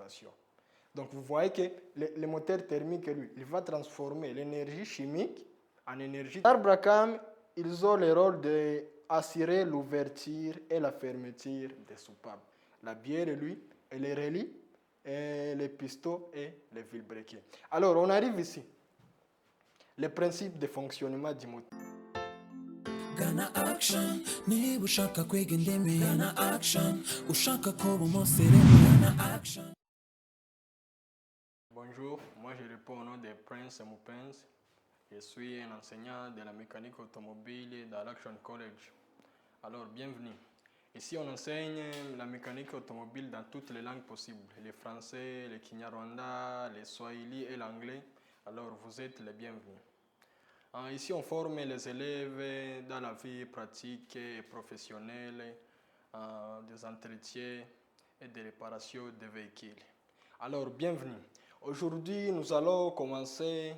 rotation. Donc vous voyez que le moteur thermique, lui, il va transformer l'énergie chimique en énergie. Les arbres à cam, ils ont le rôle d'assurer l'ouverture et la fermeture des soupapes. La bière, lui, elle les relie, et les pistons et les vilebrequins. Alors, on arrive ici. Le principe de fonctionnement du moteur. Ghana Action, niba ushaka kwiga indimi Ghana Action, ushaka kuba umusirimu Ghana Action. Bonjour, moi je réponds au nom de Prince Mupens. Je suis un enseignant de la mécanique automobile dans l'Action College. Alors, bienvenue. Ici, on enseigne la mécanique automobile dans toutes les langues possibles. Le français, le kinyarwanda, le swahili et l'anglais. Alors, vous êtes les bienvenus. Ici, on forme les élèves dans la vie pratique et professionnelle, des entretiens et des réparations de véhicules. Alors, bienvenue. Aujourd'hui, nous allons commencer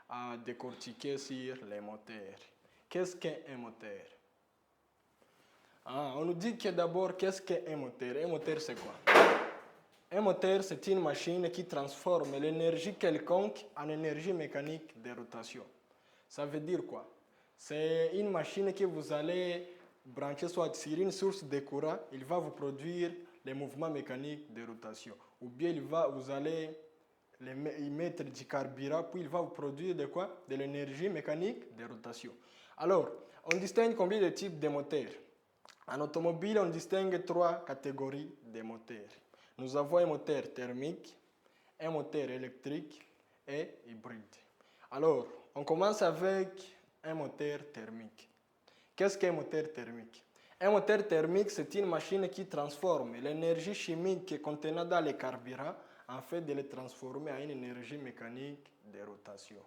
à décortiquer sur les moteurs. Qu'est-ce qu'un moteur? On nous dit que d'abord, qu'est-ce qu'un moteur? Un moteur, c'est quoi? Un moteur, c'est une machine qui transforme l'énergie quelconque en énergie mécanique de rotation. Ça veut dire quoi? C'est une machine que vous allez brancher soit sur une source de courant, il va vous produire les mouvements mécaniques de rotation. Ou bien vous allez y mettre du carburant, puis il va vous produire de quoi? De l'énergie mécanique de rotation. Alors, on distingue combien de types de moteurs? En automobile, on distingue 3 catégories de moteurs. Nous avons un moteur thermique, un moteur électrique et hybride. Alors, on commence avec un moteur thermique. Qu'est-ce qu'un moteur thermique? Un moteur thermique, c'est une machine qui transforme l'énergie chimique contenant dans les carburants en fait de les transformer en une énergie mécanique de rotation.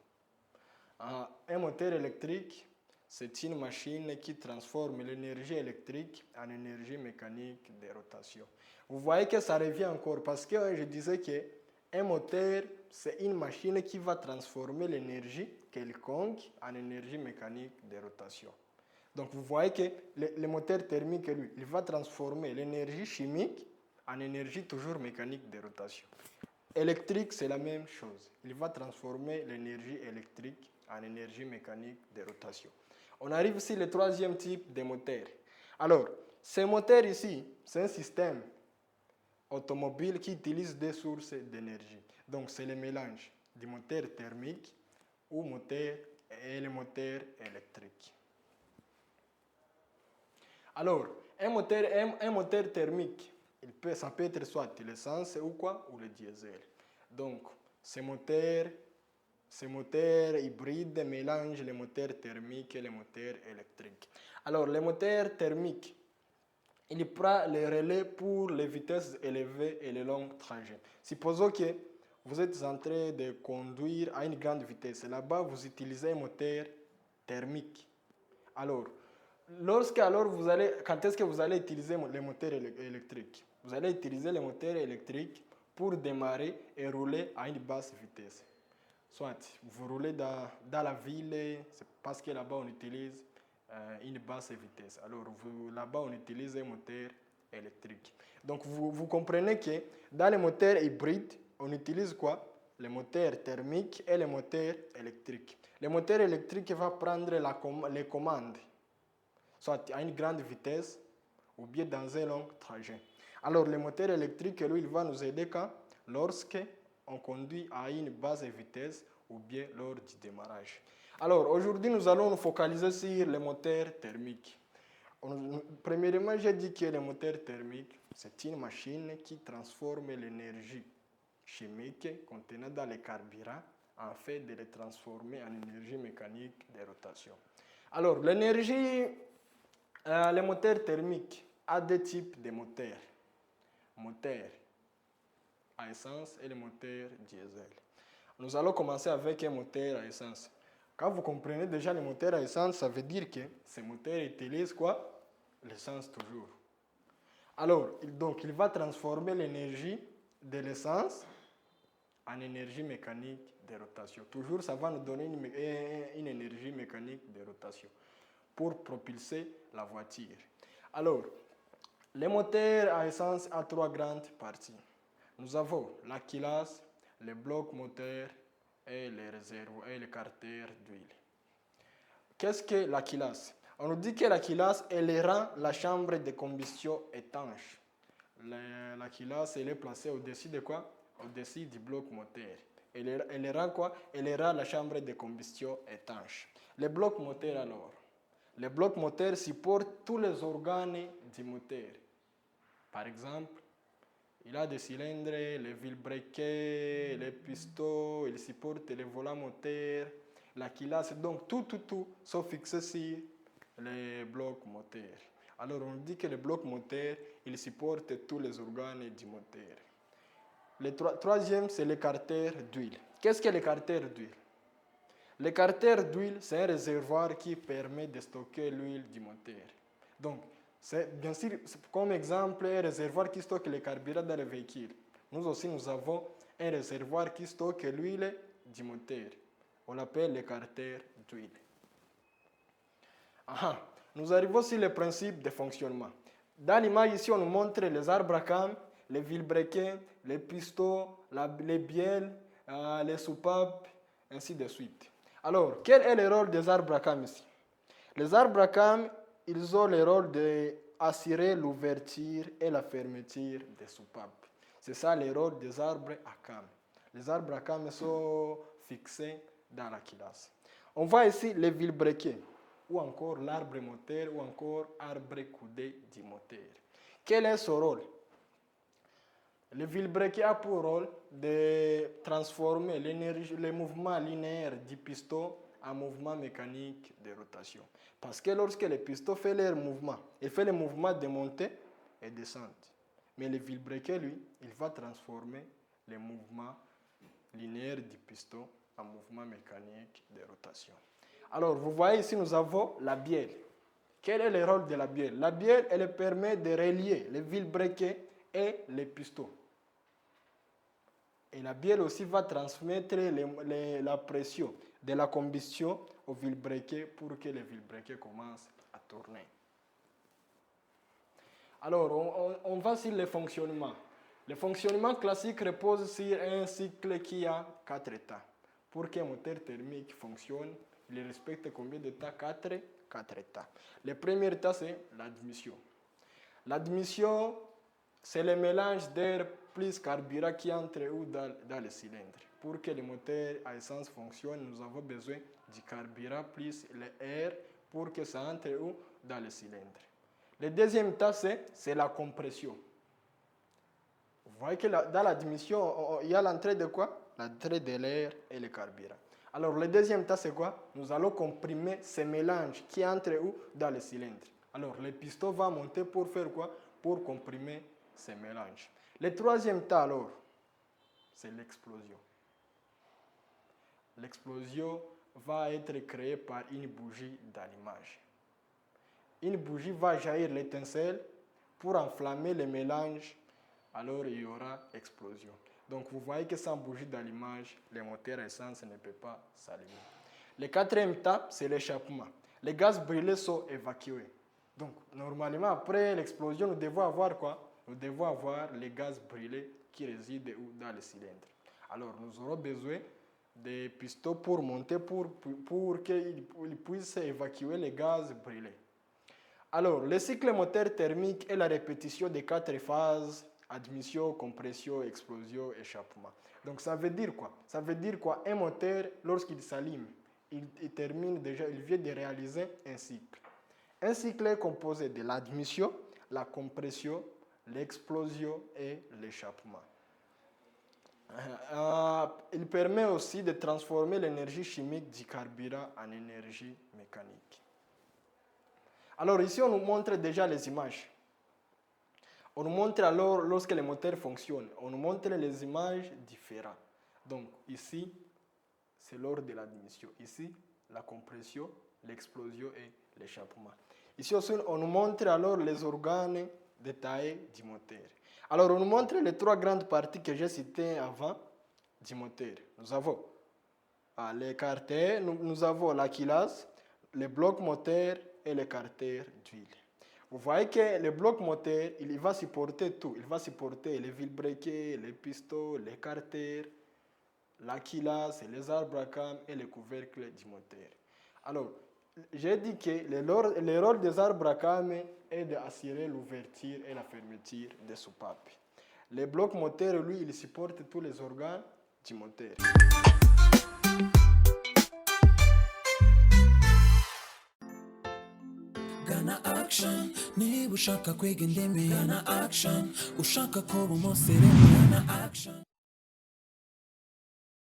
Un moteur électrique, c'est une machine qui transforme l'énergie électrique en énergie mécanique de rotation. Vous voyez que ça revient encore parce que je disais qu'un moteur, c'est une machine qui va transformer l'énergie quelconque en énergie mécanique de rotation. Donc vous voyez que le moteur thermique, lui, il va transformer l'énergie chimique en énergie toujours mécanique de rotation. Électrique, c'est la même chose. Il va transformer l'énergie électrique en énergie mécanique de rotation. On arrive ici au troisième type de moteur. Alors, ce moteur ici, c'est un système automobile qui utilise des sources d'énergie. Donc, c'est le mélange du moteur thermique ou moteur et le moteur électrique. Alors, un moteur thermique, ça peut être soit l'essence ou quoi, ou le diesel. Donc, ce moteur hybride mélange les moteurs thermiques et les moteurs électriques. Alors, le moteur thermique, il prend le relais pour les vitesses élevées et les longs trajets. Supposons que vous êtes en train de conduire à une grande vitesse. Là-bas, vous utilisez un moteur thermique. Alors, quand est-ce que vous allez utiliser le moteur électrique? Vous allez utiliser le moteur électrique pour démarrer et rouler à une basse vitesse. Soit vous roulez dans la ville, c'est parce que là-bas on utilise une basse vitesse. Alors là-bas on utilise un moteur électrique. Donc vous comprenez que dans les moteurs hybrides, on utilise quoi? Le moteur thermique et le moteur électrique. Le moteur électrique va prendre les commandes, soit à une grande vitesse ou bien dans un long trajet. Alors le moteur électrique, lui, il va nous aider lorsque on conduit à une basse vitesse ou bien lors du démarrage. Alors aujourd'hui, nous allons nous focaliser sur le moteur thermique. Premièrement, j'ai dit que le moteur thermique, c'est une machine qui transforme l'énergie chimique contenant dans les carburants en fait de les transformer en énergie mécanique de rotation. Alors, le moteur thermique a deux types de moteurs. Moteur à essence et le moteur diesel. Nous allons commencer avec un moteur à essence. Quand vous comprenez déjà le moteur à essence, ça veut dire que ce moteur utilise quoi? L'essence toujours. Alors, donc, il va transformer l'énergie de l'essence en énergie mécanique de rotation. Toujours, ça va nous donner une énergie mécanique de rotation pour propulser la voiture. Alors, le moteur à essence a 3 grandes parties. nous avons la culasse, les blocs moteurs et les réservoirs et les carters d'huile. Qu'est-ce que la culasse? On nous dit que la culasse, elle rend la chambre de combustion étanche. La culasse, elle est placée au-dessus de quoi? Au-dessus du bloc moteur. Elle rend quoi? Elle rend la chambre de combustion étanche. Les blocs moteurs alors. Les blocs moteurs supportent tous les organes du moteur. Par exemple, il a des cylindres, les vilebrequets, les pistons, il supporte les volants moteurs, la culasse. Donc tout sont fixés sur les blocs moteurs. Alors on dit que les blocs moteurs, ils supportent tous les organes du moteur. Le troisième, c'est l'écarteur d'huile. Qu'est-ce que l'écarteur d'huile? L'écarteur d'huile, c'est un réservoir qui permet de stocker l'huile du moteur. Donc, c'est bien sûr, comme exemple, un réservoir qui stocke le carburant dans le véhicule. Nous aussi, nous avons un réservoir qui stocke l'huile du moteur. On l'appelle l'écarteur d'huile. Nous arrivons sur le principe de fonctionnement. Dans l'image ici, on nous montre les arbres à cames, les vilebrequins, les pistons, les bielles, les soupapes, ainsi de suite. Alors, quel est le rôle des arbres à cames ici? Les arbres à cames, ils ont le rôle d'assurer l'ouverture et la fermeture des soupapes. C'est ça le rôle des arbres à cames. Les arbres à cames sont fixés dans la culasse. On voit ici les vilebrequins, ou encore l'arbre moteur, ou encore arbre coudé du moteur. Quel est son rôle? Le vilebrequin a pour rôle de transformer l'énergie, le mouvement linéaire du piston en mouvement mécanique de rotation. Parce que lorsque le piston fait leur mouvement, il fait le mouvement de montée et descente. Mais le vilebrequin, lui, il va transformer le mouvement linéaire du piston en mouvement mécanique de rotation. Alors, vous voyez ici, nous avons la bielle. Quel est le rôle de la bielle? La bielle, elle permet de relier les vilebrequins et les pistons. Et la bielle aussi va transmettre la pression de la combustion au vilebrequin pour que le vilebrequin commence à tourner. Alors, on va sur le fonctionnement. Le fonctionnement classique repose sur un cycle qui a 4 états. Pour qu'un moteur thermique fonctionne, il respecte combien d'états? 4 états. Le premier état, c'est l'admission. L'admission, c'est le mélange d'air plus carburant qui entre dans le cylindre. Pour que le moteur à essence fonctionne, nous avons besoin du carburant plus l'air pour que ça entre dans le cylindre. Le deuxième état, c'est la compression. Vous voyez que dans l'admission, il y a l'entrée de quoi? L'entrée de l'air et le carburant. Alors, le deuxième état, c'est quoi? Nous allons comprimer ce mélange qui entre dans le cylindre. Alors, le piston va monter pour faire quoi? Pour comprimer ce mélange. Le troisième état, alors, c'est l'explosion. L'explosion va être créée par une bougie d'allumage. Une bougie va jaillir l'étincelle pour enflammer le mélange, alors il y aura explosion. Donc vous voyez que sans bougie d'allumage, le moteur à essence ne peut pas s'allumer. Le quatrième étape, c'est l'échappement. Les gaz brûlés sont évacués. Donc normalement, après l'explosion, nous devons avoir quoi? Nous devons avoir les gaz brûlés qui résident dans le cylindre. Alors nous aurons besoin des pistons pour monter pour qu'ils puissent évacuer les gaz brûlés. Alors, le cycle moteur thermique est la répétition des 4 phases: admission, compression, explosion, échappement. Donc ça veut dire quoi? Ça veut dire quoi? Un moteur, lorsqu'il s'allume, il vient de réaliser un cycle. Un cycle est composé de l'admission, la compression, l'explosion et l'échappement. Il permet aussi de transformer l'énergie chimique du carburant en énergie mécanique. Alors ici, on nous montre déjà les images. On nous montre alors lorsque le moteur fonctionne. On nous montre les images différentes. Donc ici, c'est lors de l'admission. Ici, la compression, l'explosion et l'échappement. Ici aussi, on nous montre alors les organes détaillés du moteur. Alors, on nous montre les 3 grandes parties que j'ai citées avant du moteur. Nous avons les carters, nous avons la culasse, les blocs moteurs et les carters d'huile. Vous voyez que le bloc moteur, il va supporter tout. Il va supporter les vilebrequets, les pistons, les carters, la culasse, les arbres à cam et les couvercles du moteur. Alors, j'ai dit que le rôle des arbres à cam est d'assurer l'ouverture et la fermeture des soupapes. Le bloc moteur, lui, il supporte tous les organes du moteur. Ghana Action, niba ushaka kwiga indimi Ghana Action, ushaka kuba umusirimu Ghana Action.